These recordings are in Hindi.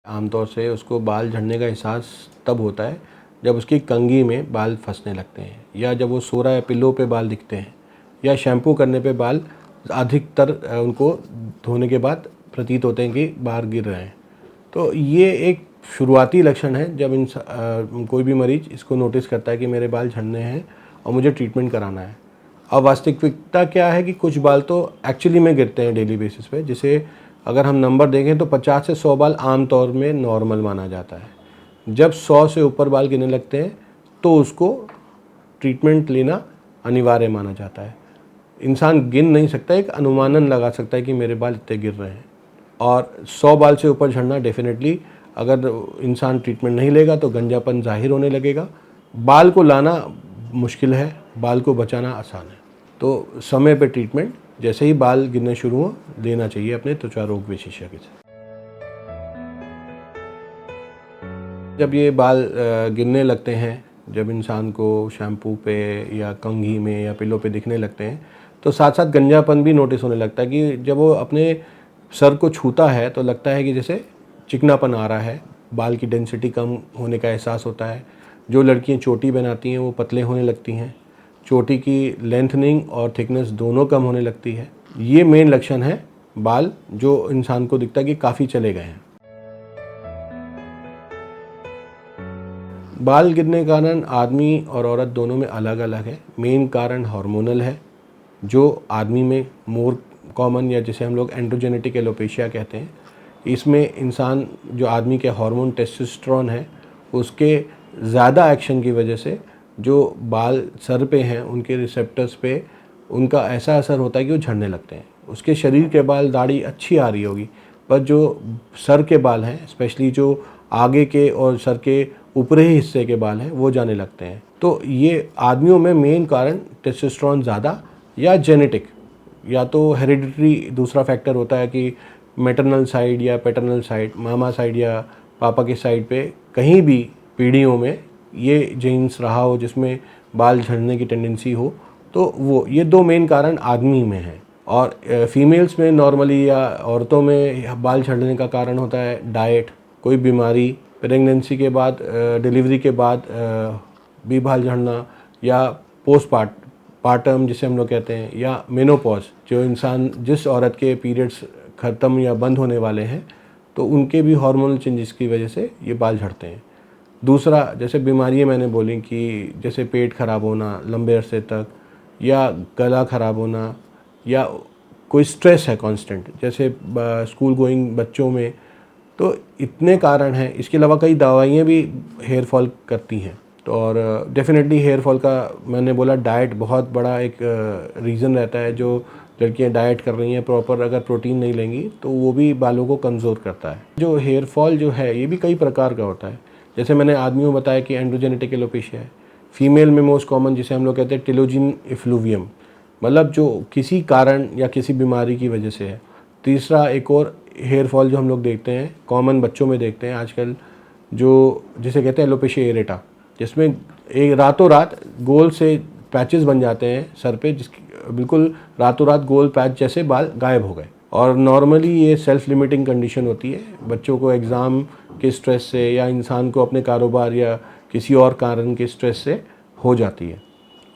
आमतौर से उसको बाल झड़ने का एहसास तब होता है जब उसकी कंघी में बाल फंसने लगते हैं, या जब वो सो रहा है पिल्लो पे बाल दिखते हैं, या शैम्पू करने पे बाल अधिकतर उनको धोने के बाद प्रतीत होते हैं कि बाहर गिर रहे हैं। तो ये एक शुरुआती लक्षण है जब कोई भी मरीज इसको नोटिस करता है कि मेरे बाल झड़ने हैं और मुझे ट्रीटमेंट कराना है। अब वास्तविकता क्या है कि कुछ बाल तो एक्चुअली में गिरते हैं डेली बेसिस पे, जिसे अगर हम नंबर देखें तो 50 से 100 बाल आम तौर में नॉर्मल माना जाता है। जब 100 से ऊपर बाल गिरने लगते हैं तो उसको ट्रीटमेंट लेना अनिवार्य माना जाता है। इंसान गिन नहीं सकता, एक अनुमानन लगा सकता है कि मेरे बाल इतने गिर रहे हैं। और 100 बाल से ऊपर झड़ना डेफिनेटली, अगर इंसान ट्रीटमेंट नहीं लेगा तो गंजापन जाहिर होने लगेगा। बाल को लाना मुश्किल है, बाल को बचाना आसान है। तो समय पे ट्रीटमेंट जैसे ही बाल गिरने शुरू हो लेना चाहिए अपने त्वचा रोग विशेषज्ञ से। जब ये बाल गिरने लगते हैं, जब इंसान को शैम्पू पे या कंघी में या पिल्लों पे दिखने लगते हैं, तो साथ साथ गंजापन भी नोटिस होने लगता है कि जब वो अपने सर को छूता है तो लगता है कि जैसे चिकनापन आ रहा है, बाल की डेंसिटी कम होने का एहसास होता है। जो लड़कियां चोटी बनाती हैं वो पतले होने लगती हैं, चोटी की लेंथनिंग और थिकनेस दोनों कम होने लगती है। ये मेन लक्षण है बाल जो इंसान को दिखता है कि काफ़ी चले गए हैं। बाल गिरने का कारण आदमी और औरत दोनों में अलग अलग है। मेन कारण हार्मोनल है, जो आदमी में मोर कॉमन, या जिसे हम लोग एंड्रोजेनेटिक एलोपेशिया कहते हैं। इसमें इंसान जो आदमी के हार्मोन टेस्टोस्टेरोन है उसके ज़्यादा एक्शन की वजह से जो बाल सर पे हैं उनके रिसेप्टर्स पे उनका ऐसा असर होता है कि वो झड़ने लगते हैं। उसके शरीर के बाल, दाढ़ी अच्छी आ रही होगी, पर जो सर के बाल हैं, स्पेशली जो आगे के और सर के ऊपरी हिस्से के बाल हैं, वो जाने लगते हैं। तो ये आदमियों में मेन कारण टेस्टोस्टेरोन ज़्यादा या जेनेटिक, या तो हेरिडिटरी दूसरा फैक्टर होता है कि मैटरनल साइड या पैटर्नल साइड, मामा साइड या पापा के साइड पे कहीं भी पीढ़ियों में ये जीन्स रहा हो जिसमें बाल झड़ने की टेंडेंसी हो, तो वो ये दो मेन कारण आदमी में हैं। और फीमेल्स में नॉर्मली या औरतों में बाल झड़ने का कारण होता है डाइट, कोई बीमारी, प्रेगनेंसी के बाद, डिलीवरी के बाद भी बाल झड़ना, या पार्टम जिसे हम लोग कहते हैं, या मेनोपॉज, जो इंसान जिस औरत के पीरियड्स ख़त्म या बंद होने वाले हैं तो उनके भी हार्मोनल चेंजेस की वजह से ये बाल झड़ते हैं। दूसरा, जैसे बीमारियाँ मैंने बोली कि जैसे पेट खराब होना लंबे अरसे तक, या गला खराब होना, या कोई स्ट्रेस है कांस्टेंट, जैसे स्कूल गोइंग बच्चों में, तो इतने कारण हैं। इसके अलावा कई दवाइयाँ भी हेयर फॉल करती हैं। तो और डेफिनेटली हेयर फॉल का मैंने बोला डाइट बहुत बड़ा एक रीज़न रहता है। जो लड़कियां डाइट कर रही हैं प्रॉपर, अगर प्रोटीन नहीं लेंगी तो वो भी बालों को कमज़ोर करता है। जो हेयर फॉल जो है ये भी कई प्रकार का होता है। जैसे मैंने आदमियों बताया कि एंड्रोजेनेटिक एलोपेशिया है। फीमेल में मोस्ट कॉमन जिसे हम लोग कहते हैं टेलोजिन इफ्लूवियम, मतलब जो किसी कारण या किसी बीमारी की वजह से है। तीसरा, एक और हेयर फॉल जो हम लोग देखते हैं, कॉमन बच्चों में देखते हैं आजकल, जो जिसे कहते हैं एलोपेशिया एरेटा, जिसमें एक रातों रात गोल से पैचेस बन जाते हैं सर पे, जिसकी बिल्कुल रातों रात गोल पैच जैसे बाल गायब हो गए। और नॉर्मली ये सेल्फ लिमिटिंग कंडीशन होती है, बच्चों को एग्ज़ाम के स्ट्रेस से या इंसान को अपने कारोबार या किसी और कारण के स्ट्रेस से हो जाती है।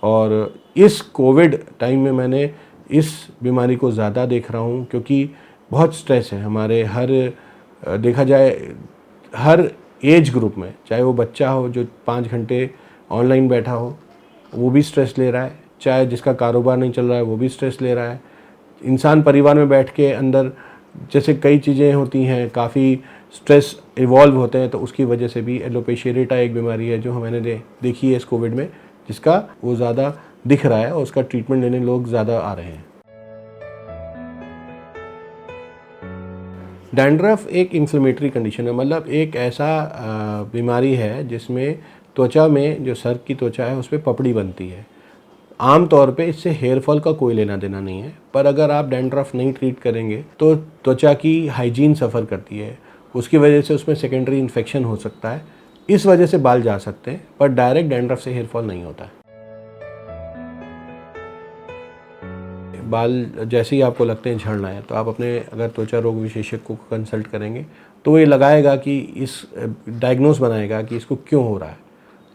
और इस कोविड टाइम में मैंने इस बीमारी को ज़्यादा देख रहा हूँ, क्योंकि बहुत स्ट्रेस है हमारे देखा जाए हर एज ग्रुप में, चाहे वो बच्चा हो जो 5 घंटे ऑनलाइन बैठा हो वो भी स्ट्रेस ले रहा है, चाहे जिसका कारोबार नहीं चल रहा है वो भी स्ट्रेस ले रहा है। इंसान परिवार में बैठ के अंदर जैसे कई चीज़ें होती हैं, काफ़ी स्ट्रेस इवॉल्व होते हैं, तो उसकी वजह से भी एलोपेशिया एरेटा एक बीमारी है जो मैंने देखी है इस कोविड में, जिसका वो ज़्यादा दिख रहा है और उसका ट्रीटमेंट लेने लोग ज़्यादा आ रहे हैं। डैंड्रफ एक इन्फ्लेमेटरी कंडीशन है, मतलब एक ऐसा बीमारी है जिसमें त्वचा में, जो सर की त्वचा है उस पर पपड़ी बनती है। आम तौर पे इससे हेयर फॉल का कोई लेना देना नहीं है, पर अगर आप डैंड्रफ नहीं ट्रीट करेंगे तो त्वचा की हाइजीन सफ़र करती है, उसकी वजह से उसमें सेकेंडरी इन्फेक्शन हो सकता है, इस वजह से बाल जा सकते हैं, पर डायरेक्ट डैंड्रफ से हेयर फॉल नहीं होता है। बाल जैसे ही आपको लगते हैं झड़ना है तो आप अपने अगर त्वचा रोग विशेषज्ञ को कंसल्ट करेंगे तो ये लगाएगा कि इस डायग्नोस बनाएगा कि इसको क्यों हो रहा है,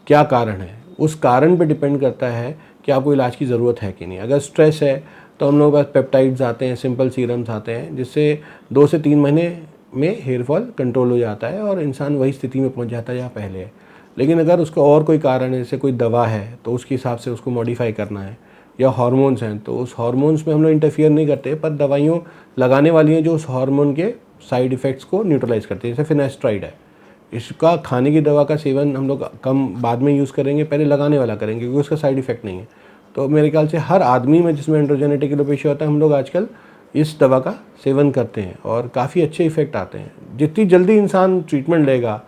क्या कारण है। उस कारण पे डिपेंड करता है कि आपको इलाज की ज़रूरत है कि नहीं। अगर स्ट्रेस है तो हम लोगों के पास पेप्टाइड्स आते हैं, सिंपल सीरम्स आते हैं, जिससे 2 से 3 महीने में हेयर फॉल कंट्रोल हो जाता है और इंसान वही स्थिति में पहुंच जाता है जहाँ पहले है। लेकिन अगर उसका और कोई कारण है, जैसे कोई दवा है तो उसके हिसाब से उसको मॉडिफाई करना है, या हार्मोन्स हैं तो उस हार्मोन्स में हम लोग इंटरफियर नहीं करते, पर दवाइयों लगाने वाली हैं जो उस हार्मोन के साइड इफ़ेक्ट्स को न्यूट्रलाइज करती है। जैसे फिनेस्ट्राइड है, इसका खाने की दवा का सेवन हम लोग कम बाद में यूज़ करेंगे, पहले लगाने वाला करेंगे क्योंकि उसका साइड इफ़ेक्ट नहीं है। तो मेरे ख्याल से हर आदमी में जिसमें एंड्रोजेनेटिक एलोपेशिया होता है, हम लोग आजकल इस दवा का सेवन करते हैं और काफ़ी अच्छे इफ़ेक्ट आते हैं। जितनी जल्दी इंसान ट्रीटमेंट लेगा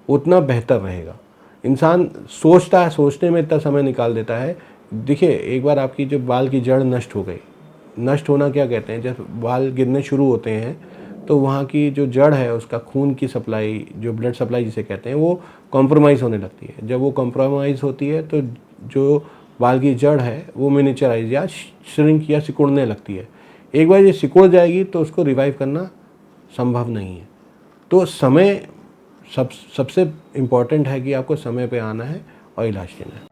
उतना बेहतर रहेगा। इंसान सोचता है, सोचने में इतना समय निकाल देता है। देखिए, एक बार आपकी जो बाल की जड़ नष्ट हो गई, नष्ट होना क्या कहते हैं, जब बाल गिरने शुरू होते हैं तो वहाँ की जो जड़ है उसका खून की सप्लाई, जो ब्लड सप्लाई जिसे कहते हैं, वो कॉम्प्रोमाइज़ होने लगती है। जब वो कॉम्प्रोमाइज़ होती है तो जो बाल की जड़ है वो मिनिचराइज या श्रिंक या सिकुड़ने लगती है। एक बार ये सिकुड़ जाएगी तो उसको रिवाइव करना संभव नहीं है। तो समय सबसे इम्पॉर्टेंट है कि आपको समय पे आना है और इलाज लेना है।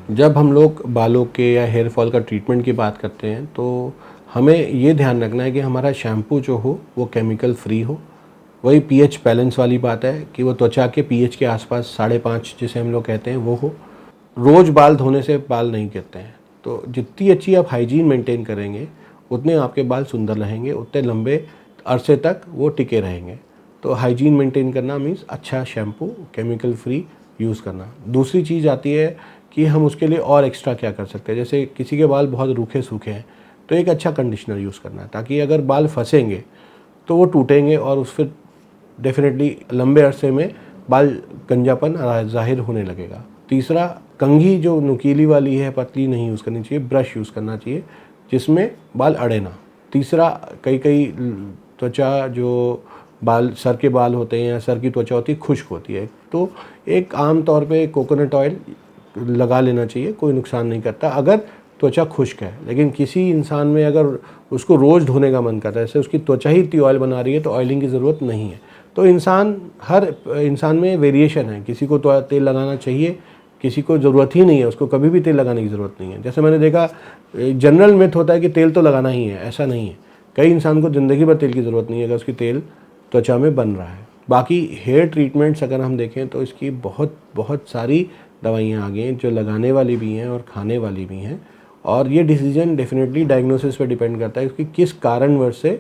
जब हम लोग बालों के या हेयर फॉल का ट्रीटमेंट की बात करते हैं तो हमें ये ध्यान रखना है कि हमारा शैम्पू जो हो वो केमिकल फ्री हो। वही पीएच बैलेंस वाली बात है कि वो त्वचा के पीएच के आसपास 5.5 जिसे हम लोग कहते हैं वो हो। रोज़ बाल धोने से बाल नहीं गिरते हैं, तो जितनी अच्छी आप हाइजीन मेंटेन करेंगे उतने आपके बाल सुंदर रहेंगे, उतने लंबे अरसे तक वो टिके रहेंगे। तो हाइजीन मेंटेन करना मीन्स अच्छा शैम्पू केमिकल फ्री यूज़ करना। दूसरी चीज़ आती है कि हम उसके लिए और एक्स्ट्रा क्या कर सकते हैं। जैसे किसी के बाल बहुत रूखे सूखे हैं तो एक अच्छा कंडीशनर यूज़ करना है, ताकि अगर बाल फंसेंगे तो वो टूटेंगे और उस फिर डेफिनेटली लंबे अरसे में बाल गंजापन ज़ाहिर होने लगेगा। तीसरा, कंघी जो नुकीली वाली है, पतली नहीं यूज़ करनी चाहिए, ब्रश यूज़ करना चाहिए जिसमें बाल अड़े ना। तीसरा, कई त्वचा जो बाल, सर के बाल होते हैं या सर की त्वचा होती है, खुश्क होती है, तो एक आम तौर पे कोकोनट ऑयल लगा लेना चाहिए, कोई नुकसान नहीं करता अगर त्वचा खुश्क है। लेकिन किसी इंसान में अगर उसको रोज़ धोने का मन करता है, जैसे उसकी त्वचा ही इतनी ऑयल बना रही है, तो ऑयलिंग की ज़रूरत नहीं है। तो हर इंसान में वेरिएशन है, किसी को तो तेल लगाना चाहिए, किसी को ज़रूरत ही नहीं है, उसको कभी भी तेल लगाने की ज़रूरत नहीं है। जैसे मैंने देखा, जनरल मिथ होता है कि तेल तो लगाना ही है, ऐसा नहीं है। कई इंसान को ज़िंदगी भर तेल की ज़रूरत नहीं है अगर उसकी तेल त्वचा में बन रहा है। बाकी हेयर ट्रीटमेंट्स अगर हम देखें तो इसकी बहुत सारी दवाइयाँ आ गई हैं जो लगाने वाली भी हैं और खाने वाली भी हैं, और ये डिसीजन डेफिनेटली डायग्नोसिस पे डिपेंड करता है कि किस कारणवश से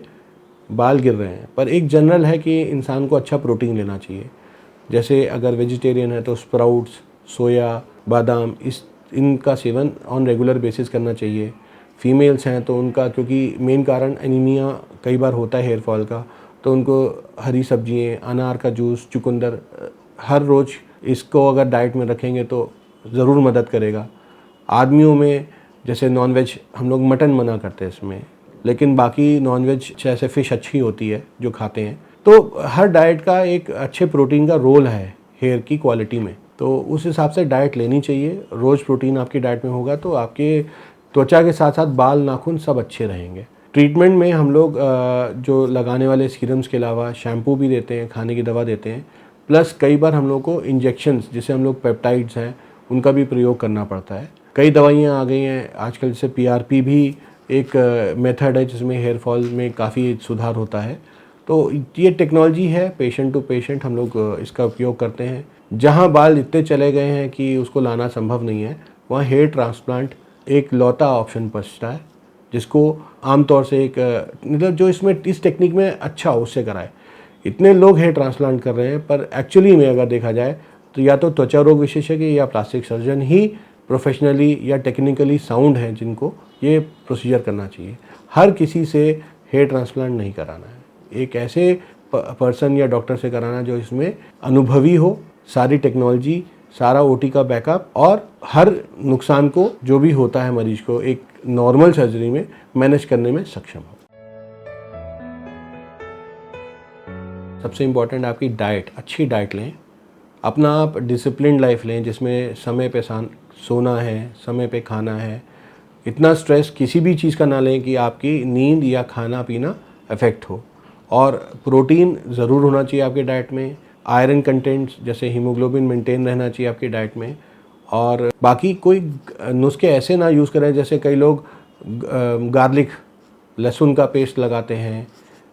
बाल गिर रहे हैं। पर एक जनरल है कि इंसान को अच्छा प्रोटीन लेना चाहिए। जैसे अगर वेजिटेरियन है तो स्प्राउट्स, सोया, बादाम, इनका सेवन ऑन रेगुलर बेसिस करना चाहिए। फीमेल्स हैं तो उनका, क्योंकि मेन कारण एनीमिया कई बार होता है हेयर फॉल का, तो उनको हरी सब्जियाँ, अनार का जूस, चुकंदर हर रोज़ इसको अगर डाइट में रखेंगे तो ज़रूर मदद करेगा। आदमियों में जैसे नॉनवेज, हम लोग मटन मना करते हैं इसमें, लेकिन बाकी नॉनवेज जैसे फ़िश अच्छी होती है जो खाते हैं। तो हर डाइट का एक अच्छे प्रोटीन का रोल है हेयर की क्वालिटी में, तो उस हिसाब से डाइट लेनी चाहिए। रोज़ प्रोटीन आपकी डाइट में होगा तो आपके त्वचा के साथ साथ बाल, नाखून सब अच्छे रहेंगे। ट्रीटमेंट में हम लोग जो लगाने वाले सीरम्स के अलावा शैम्पू भी देते हैं, खाने की दवा देते हैं, प्लस कई बार हम लोग को इंजेक्शंस, जिसे हम लोग पेप्टाइड्स हैं, उनका भी प्रयोग करना पड़ता है। कई दवाइयाँ आ गई हैं आजकल, जैसे पीआरपी भी एक मेथड है जिसमें हेयर फॉल में काफ़ी सुधार होता है। तो ये टेक्नोलॉजी है, पेशेंट टू पेशेंट हम लोग इसका उपयोग करते हैं। जहाँ बाल इतने चले गए हैं कि उसको लाना संभव नहीं है, वहाँ हेयर ट्रांसप्लांट एक लौता ऑप्शन बचता है, जिसको आमतौर से एक मतलब जो इसमें इस टेक्निक में अच्छा हो उससे कराए। इतने लोग हेयर ट्रांसप्लांट कर रहे हैं, पर एक्चुअली में अगर देखा जाए तो या तो त्वचा रोग विशेषज्ञ या प्लास्टिक सर्जन ही प्रोफेशनली या टेक्निकली साउंड हैं जिनको ये प्रोसीजर करना चाहिए। हर किसी से हेयर ट्रांसप्लांट नहीं कराना है, एक ऐसे पर्सन या डॉक्टर से कराना जो इसमें अनुभवी हो, सारी टेक्नोलॉजी, सारा ओटी का बैकअप और हर नुकसान को जो भी होता है मरीज को एक नॉर्मल सर्जरी में मैनेज करने में सक्षम हो। सबसे इम्पॉर्टेंट आपकी डाइट, अच्छी डाइट लें, अपना आप डिसिप्लिन लाइफ लें जिसमें समय पे सोना है, समय पे खाना है। इतना स्ट्रेस किसी भी चीज़ का ना लें कि आपकी नींद या खाना पीना इफ़ेक्ट हो। और प्रोटीन ज़रूर होना चाहिए आपके डाइट में, आयरन कंटेंट्स जैसे हीमोग्लोबिन मेंटेन रहना चाहिए आपकी डाइट में। और बाकी कोई नुस्खे ऐसे ना यूज़ करें, जैसे कई लोग गार्लिक लहसुन का पेस्ट लगाते हैं,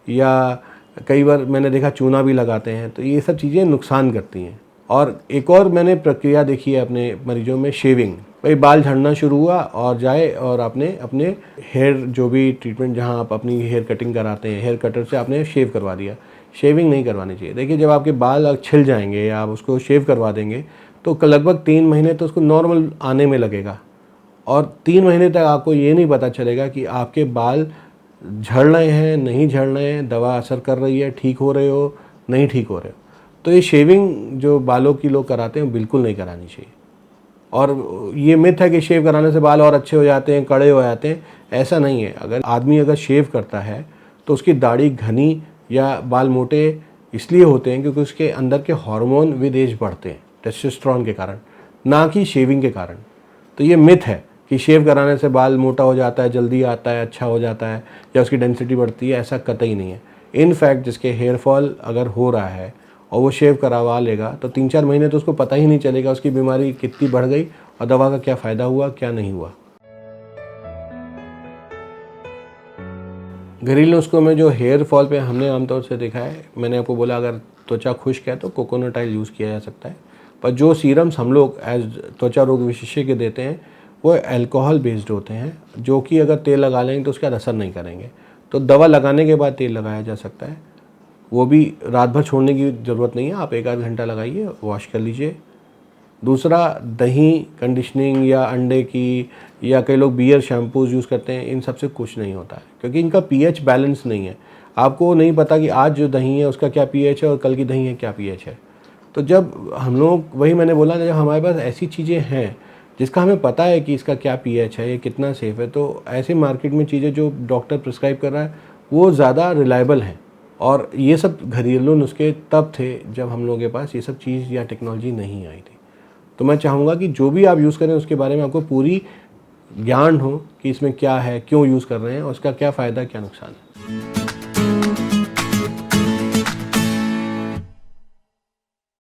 या कई बार मैंने देखा चूना भी लगाते हैं, तो ये सब चीज़ें नुकसान करती हैं। और एक और मैंने प्रक्रिया देखी है अपने मरीजों में, शेविंग। भाई बाल झड़ना शुरू हुआ और जाए और आपने अपने हेयर जो भी ट्रीटमेंट, जहाँ आप अपनी हेयर कटिंग कराते हैं, हेयर कटर से आपने शेव करवा दिया। शेविंग नहीं करवानी चाहिए। देखिए, जब आपके बाल छिल जाएंगे या आप उसको शेव करवा देंगे तो लगभग 3 महीने तो उसको नॉर्मल आने में लगेगा, और 3 महीने तक आपको ये नहीं पता चलेगा कि आपके बाल झड़ रहे हैं, नहीं झड़ रहे हैं, दवा असर कर रही है, ठीक हो रहे हो, नहीं ठीक हो रहे हो। तो ये शेविंग जो बालों की लोग कराते हैं बिल्कुल नहीं करानी चाहिए। और ये मिथ है कि शेव कराने से बाल और अच्छे हो जाते हैं, कड़े हो जाते हैं। ऐसा नहीं है। अगर शेव करता है तो उसकी दाढ़ी घनी या बाल मोटे इसलिए होते हैं क्योंकि उसके अंदर के हार्मोन विद एज बढ़ते हैं, टेस्टोस्टेरोन के कारण, ना कि शेविंग के कारण। तो ये मिथ है कि शेव कराने से बाल मोटा हो जाता है, जल्दी आता है, अच्छा हो जाता है, या उसकी डेंसिटी बढ़ती है। ऐसा कतई नहीं है। इनफैक्ट जिसके हेयर फॉल अगर हो रहा है और वो शेव करवा लेगा तो 3-4 महीने तो उसको पता ही नहीं चलेगा उसकी बीमारी कितनी बढ़ गई और दवा का क्या फ़ायदा हुआ, क्या नहीं हुआ। घरेलू नुस्खों में जो हेयर फॉल पे हमने आमतौर से देखा है, मैंने आपको बोला अगर त्वचा खुश्क है तो कोकोनट ऑयल यूज़ किया जा सकता है। पर जो सीरम्स हम लोग एज त्वचा रोग विशेषज्ञ देते हैं वो अल्कोहल बेस्ड होते हैं, जो कि अगर तेल लगा लेंगे तो उसका असर नहीं करेंगे। तो दवा लगाने के बाद तेल लगाया जा सकता है। वो भी रात भर छोड़ने की ज़रूरत नहीं है, आप 1 आध घंटा लगाइए, वॉश कर लीजिए। दूसरा, दही कंडीशनिंग या अंडे की, या कई लोग बियर शैम्पूज़ यूज़ करते हैं, इन सब से कुछ नहीं होता है क्योंकि इनका पीएच बैलेंस नहीं है। आपको नहीं पता कि आज जो दही है उसका क्या पीएच है और कल की दही है क्या पीएच है। तो जब हम लोग, वही मैंने बोला, जब हमारे पास ऐसी चीज़ें हैं जिसका हमें पता है कि इसका क्या पीएच है, ये कितना सेफ़ है, तो ऐसे मार्केट में चीज़ें जो डॉक्टर प्रिस्क्राइब कर रहा है वो ज़्यादा रिलायबल हैं। और ये सब घरेलू नुस्खे तब थे जब हम लोगों के पास ये सब चीज़ या टेक्नोलॉजी नहीं आई थी। तो मैं चाहूँगा कि जो भी आप यूज़ करें उसके बारे में आपको पूरी ज्ञान हो कि इसमें क्या है, क्यों यूज़ कर रहे हैं और उसका क्या फ़ायदा, क्या नुकसान है।